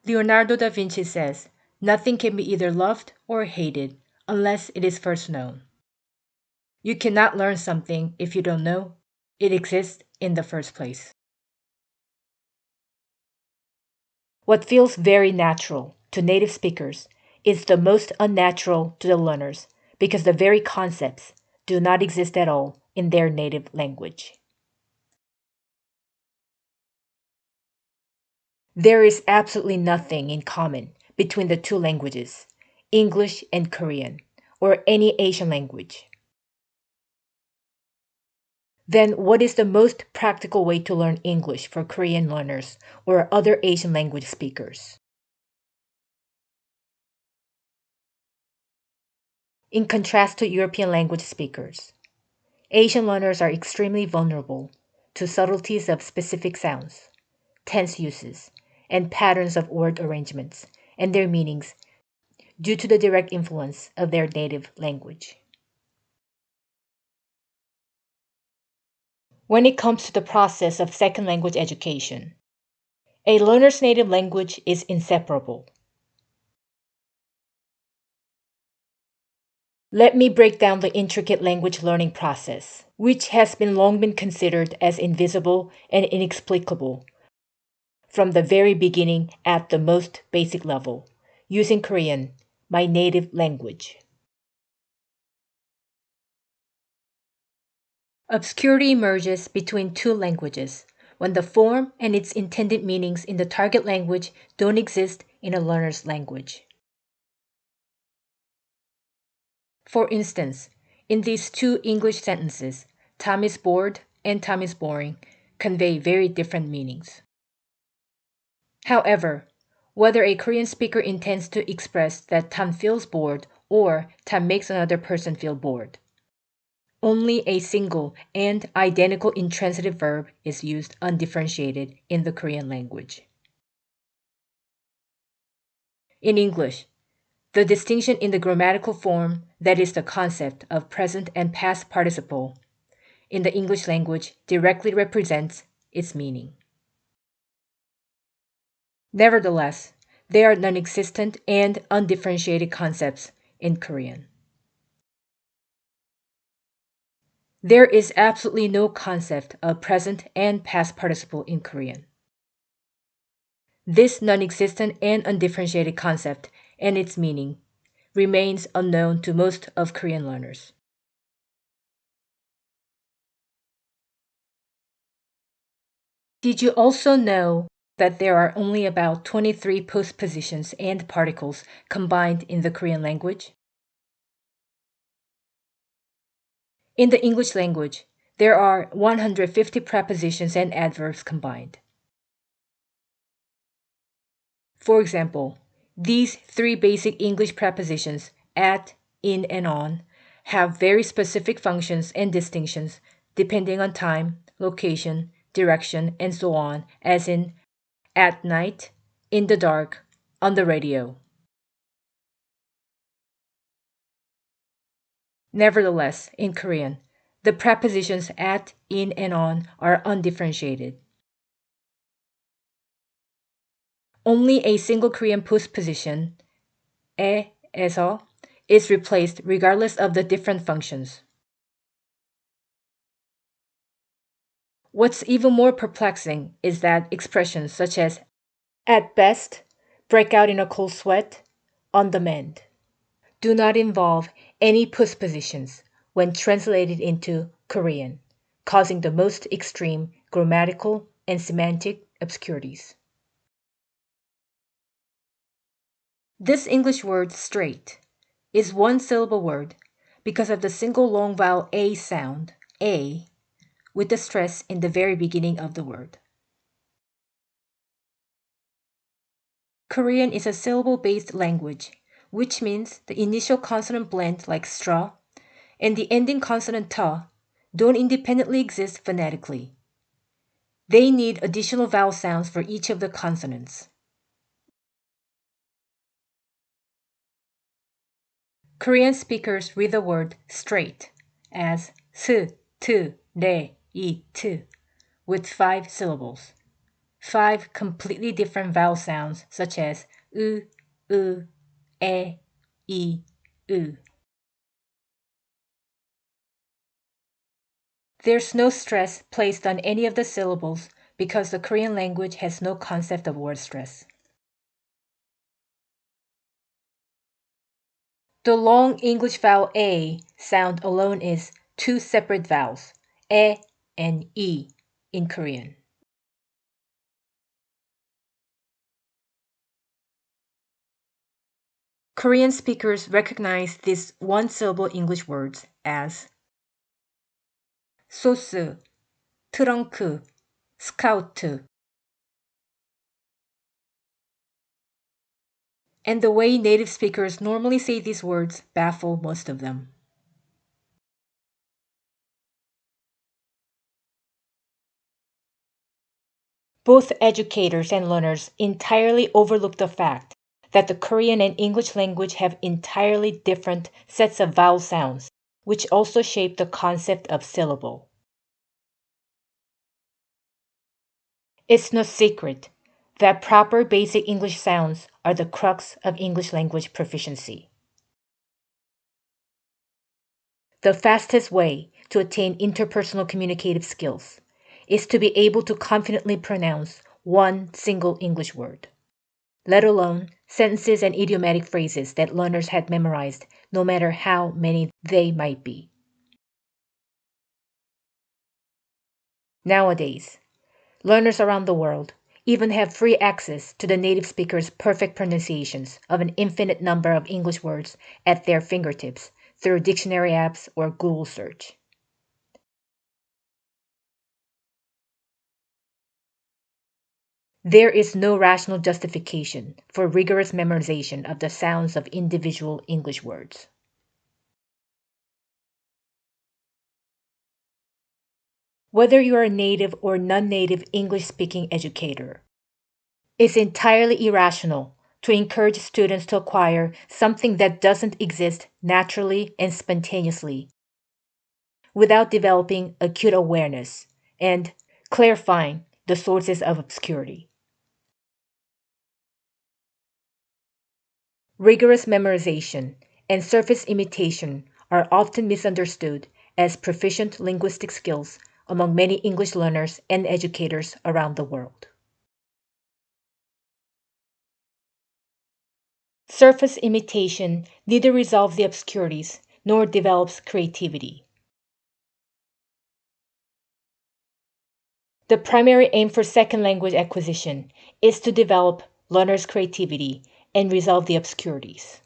Leonardo da Vinci says, "Nothing can be either loved or hated unless it is first known." You cannot learn something if you don't know it exists in the first place. What feels very natural to native speakers is the most unnatural to the learners because the very concepts do not exist at all in their native language. There is absolutely nothing in common between the two languages, English and Korean, or any Asian language. Then, what is the most practical way to learn English for Korean learners or other Asian language speakers? In contrast to European language speakers, Asian learners are extremely vulnerable to subtleties of specific sounds, tense uses, and patterns of word arrangements and their meanings due to the direct influence of their native language. When it comes to the process of second language education, a learner's native language is inseparable. Let me break down the intricate language learning process, which has long been considered as invisible and inexplicable from the very beginning at the most basic level, using Korean, my native language. Obscurity emerges between two languages when the form and its intended meanings in the target language don't exist in a learner's language. For instance, in these two English sentences, Tom is bored and Tom is boring convey very different meanings. However, whether a Korean speaker intends to express that Tom feels bored or Tom makes another person feel bored, only a single and identical intransitive verb is used undifferentiated in the Korean language. In English, the distinction in the grammatical form, that is the concept of present and past participle, in the English language directly represents its meaning. Nevertheless, they are non-existent and undifferentiated concepts in Korean. There is absolutely no concept of present and past participle in Korean. This non-existent and undifferentiated concept and its meaning remains unknown to most of Korean learners. Did you also know that there are only about 23 postpositions and particles combined in the Korean language? In the English language, there are 150 prepositions and adverbs combined. For example, these three basic English prepositions, at, in, and on, have very specific functions and distinctions depending on time, location, direction, and so on, as in at night, in the dark, on the radio. Nevertheless, in Korean, the prepositions at, in, and on are undifferentiated. Only a single Korean postposition, 에에서, is replaced regardless of the different functions. What's even more perplexing is that expressions such as at best, break out in a cold sweat, on demand, do not involve any postpositions when translated into Korean, causing the most extreme grammatical and semantic obscurities. This English word straight is one syllable word because of the single long vowel A sound, A, with the stress in the very beginning of the word. Korean is a syllable-based language, which means the initial consonant blend like straw and the ending consonant ta don't independently exist phonetically. They need additional vowel sounds for each of the consonants. Korean speakers read the word straight as s, t, re, i, t with 5 syllables. 5 completely different vowel sounds such as u, e, I, u. There's no stress placed on any of the syllables because the Korean language has no concept of word stress. The long English vowel A sound alone is two separate vowels, e and I in Korean. Korean speakers recognize these one-syllable English words as 소스, 트렁크, 스카우트. And the way native speakers normally say these words baffle most of them. Both educators and learners entirely overlook the fact that the Korean and English language have entirely different sets of vowel sounds, which also shape the concept of syllable. It's no secret that proper basic English sounds are the crux of English language proficiency. The fastest way to attain interpersonal communicative skills is to be able to confidently pronounce one single English word, let alone sentences and idiomatic phrases that learners had memorized, no matter how many they might be. Nowadays, learners around the world even have free access to the native speaker's perfect pronunciations of an infinite number of English words at their fingertips through dictionary apps or Google search. There is no rational justification for rigorous memorization of the sounds of individual English words. Whether you are a native or non-native English-speaking educator, it's entirely irrational to encourage students to acquire something that doesn't exist naturally and spontaneously without developing acute awareness and clarifying the sources of obscurity. Rigorous memorization and surface imitation are often misunderstood as proficient linguistic skills among many English learners and educators around the world. Surface imitation neither resolves the obscurities nor develops creativity. The primary aim for second language acquisition is to develop learners' creativity and resolve the obscurities.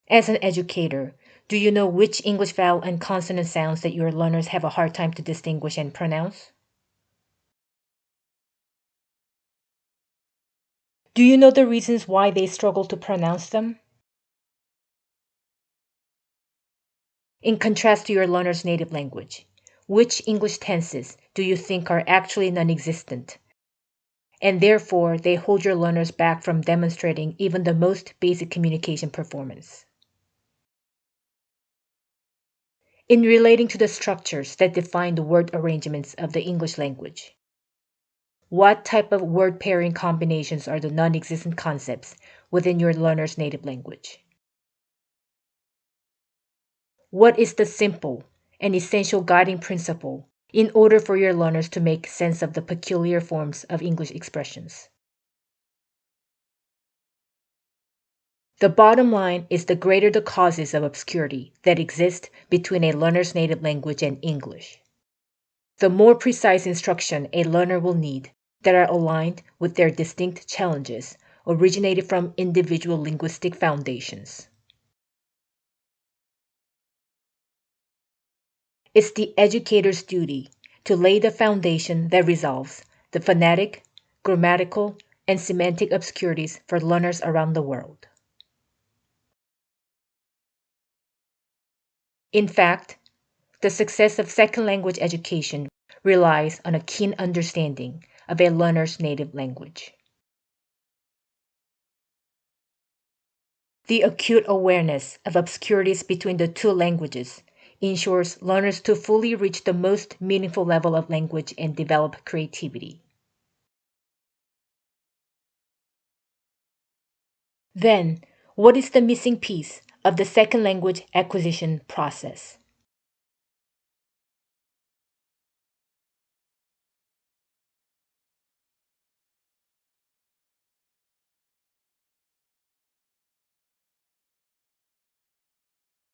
As an educator, do you know which English vowel and consonant sounds that your learners have a hard time to distinguish and pronounce? Do you know the reasons why they struggle to pronounce them? In contrast to your learner's native language, which English tenses do you think are actually non-existent? And therefore, they hold your learners back from demonstrating even the most basic communication performance. In relating to the structures that define the word arrangements of the English language, what type of word pairing combinations are the non-existent concepts within your learner's native language? What is the simple and essential guiding principle in order for your learners to make sense of the peculiar forms of English expressions? The bottom line is the greater the causes of obscurity that exist between a learner's native language and English, the more precise instruction a learner will need that are aligned with their distinct challenges originated from individual linguistic foundations. It's the educator's duty to lay the foundation that resolves the phonetic, grammatical, and semantic obscurities for learners around the world. In fact, the success of second language education relies on a keen understanding of a learner's native language. The acute awareness of obscurities between the two languages ensures learners to fully reach the most meaningful level of language and develop creativity. Then, what is the missing piece of the second language acquisition process?